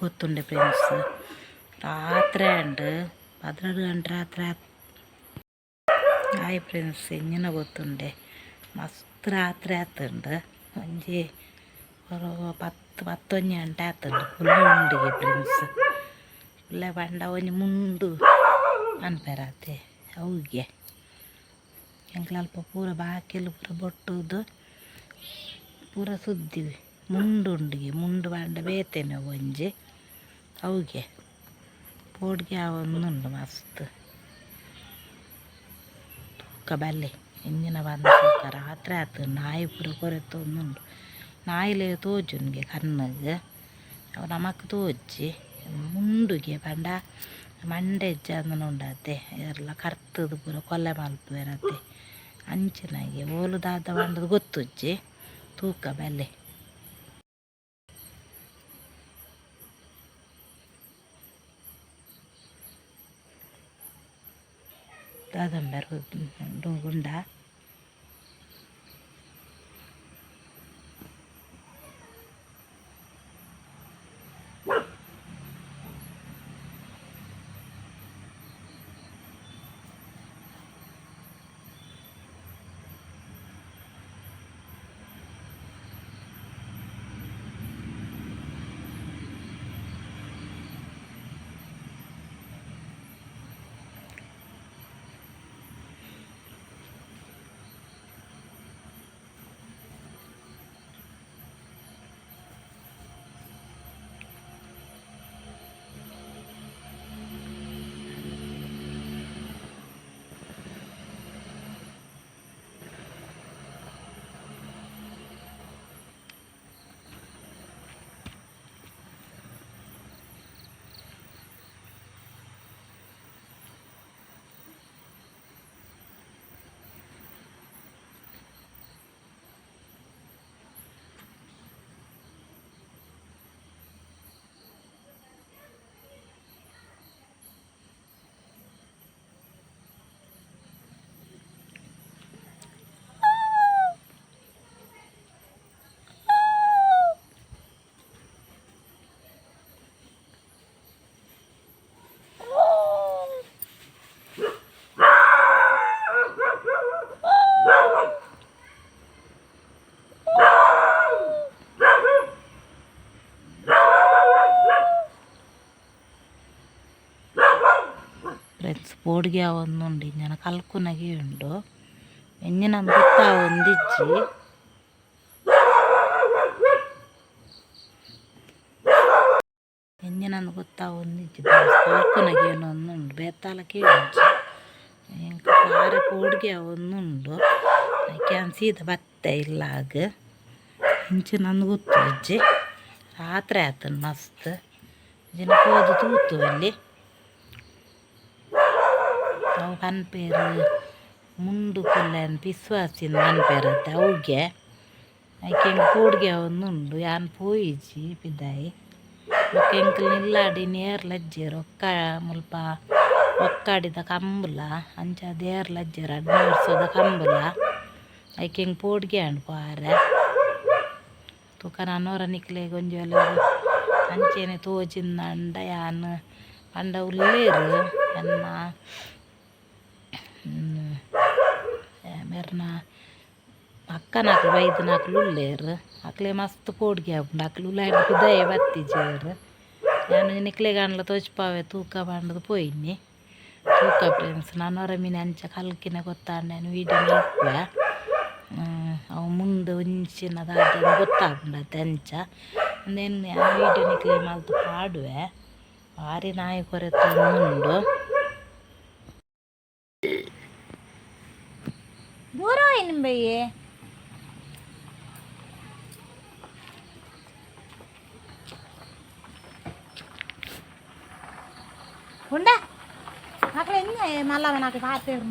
ಗೊತ್ತುಂಡೆ friends. ರಾತ್ರಿ and 12 ಗಂಟೆ ರಾತ್ರಿ ಆಯ್ ಫ್ರೆಂಡ್ಸ್. ಎಂಜಿನ ಗೊತ್ತುಂಡೆ ಮಸ್ತ್ ರಾತ್ರಿ ಆತುಂಡು. ಒಂಜಿ 10-11 ಗಂಟೆ ಆತುಂಡು. Full ಉಂಡಿಗೆ friends. ಫುಲ್ಲ ಬಂಡ ಒಂಜಿ ಮುಂಡು ಅನ್ಪೆರಾತೆ ಅವ್ಗೆ ಎಂಕ್ಲಲ್ಪ ಪೂರ ಬಾಕಿಲು ಪೂರ ಬೊಟ್ಟುದು ಪೂರ ಸುದ್ದಿ ಮುಂಡು ಉಂಡಿಗೆ ಮುಂಡು ಬಂಡ ಬೇತೇನೆ ಒಂಜಿ ಅವ್ಗೆ ಪೋಡ್ಗೆ ಅವೊಂದುಂಡು ಮಸ್ತ್ ತೂಕ ಬಲ್ಲೆ ಎಂಜಿನ ಬಂದ ತೂಕ ರಾತ್ರಿ ಆತು. ನಾಯಿ ಪೂರ ಕೊರೆತೊಂದುಂಡು. ನಾಯಿಲೆ ತೋಜುನ್ಗೆ ಕಣ್ಣಿಗೆ ಅವು ನಮಕ್ ತೋಜಿ ಮುಂಡುಗೆ ಪಂಡ ಮಂಡೆಜ್ಜ ಅಂದನುಂಡತೆ ಎಲ್ಲ ಕರ್ತದು ಪೂರ ಕೊಲ್ಲೆ ಮಲ್ಪುವೆರತೆ ಅಂಚಿನಾಗೆ ಓಲುದಾದ ಬಂಡದು ಗೊತ್ತುಜ್ಜಿ ತೂಕ ಬಲ್ಲೆ. ದಾದಂಬರು ಗುಂಡ ಫ್ರೆಂಡ್ಸ್. ಪೋಡ್ಗೆ ಒಂದುಂಡು ಇಂಜನ ಕಲ್ಕುನಗೆ ಉಂಡು ಎಂಜಿನ ಗೊತ್ತಾ ಒಂದಿಜ್ಜಿ ಎಂಜಿನಂದು ಗೊತ್ತಾ ಒಂದಿಜ್ಜಿ ಕಲ್ಕುನಗೆ ಒಂದುಂಡು ಬೇತಾಲಕ್ಕೆ ಉಂಜಿ ಎಂಕ ಪಾರೆ ಪೋಡ್ಗೆ ಒಂದುಂಡು ಕ್ಯಾನ್ ಸೀದ ಬತ್ತೆ ಇಲ್ಲಾಗ ಇಂಚಿನಂದು ಗೊತ್ತು ಇಜ್ಜಿ ರಾತ್ರಿ ಆತನು ಮಸ್ತ್ ಜನ ಹೋದು ತೂತು ಅಲ್ಲಿ ಅವು ಕನ್ಪೇರು ಮುಂಡು ಪುಲ್ಲೆನ್ ಪಿಸ್ವಾಸಿಂದ ಕನ್ಪೇರತ್ತೆ ಅವ್ಗೆ ಐಕೆಂಗೆ ಪೋಡ್ಗೆ ಒಂದುಂಡು ಯಾನ್ ಪೋಯಿಜಿ ಪಿದಾಯಿ ಬೊಕ್ಕ ಎಂಕಲ್ ನಿಲ್ಲಾಡಿ ನೇರ್ಲಜ್ಜೆ ರೊಕ್ಕ ಮುಲ್ಪ ಒಕ್ಕಾಡಿದ ಕಂಬುಲ ಅಂಚ ದೇರ್ಲಜ್ಜೆರ 1200ದ ಕಂಬುಲ ಐಕೆಂಗೆ ಪೋಡ್ಗೆ ಅಂಡು ಪಾರೆ ತುಕ ನನ್ನೋರ ನಿಕ್ಲೆಗೆ ಒಂಜೋಲ ಅಂಚೆನೆ ತೋಜಿಂದಂಡ ಯಾನ್ ಪಂಡ ಉಲ್ಲೇರು ಎನ್ನ ಮೆರ್ನ ಅಕ್ಕನಾಕು ಬೈದನಾಕ್ಲು ಉಲ್ಲೇರು ಅಕ್ಲೆ ಮಸ್ತ್ ಪೋಡ್ಗೆ ಆಪುಂಡು ಅಕ್ಲು ಉಲಾಯ್ದು ಪಿದಾಯ ಬತ್ತಿಜೇರು ನಾನು ನಿಕ್ಲೆಗೆ ಅನ್ಲ ತೋಜ್ಪಾವೆ ತೂಕ ಬಂಡದು ಪೋಯಿನಿ ತೂಕ ಫ್ರೆಂಡ್ಸ್. ನನ್ನೊರ ಮೀನು ಅಂಚ ಕಲ್ಕಿನ ಗೊತ್ತಾಂಡೇನು ವೀಡಿಯೋ ಮಲ್ಪೆ ಅವು ಮುಂದೆ ಒಂಚಿನದಾದ ಗೊತ್ತಾಗ್ಬಿಡತ್ತೆ ಅಂಚ ಅಂದೇನು ವೀಡಿಯೋ ನಿಕ್ಲೆ ಮಲ್ತು ಪಾಡುವೆ ಭಾರಿ ನಾಯಿ ಕೊರೆತೊಂದುಂಡು. ದೂರ ನಿಂಬಯ್ಯೆ ಉಂಡ ಮಕ್ಕಳು ಹೆಂಗೆ ಮಲ್ಲವ నాకు పాతేరు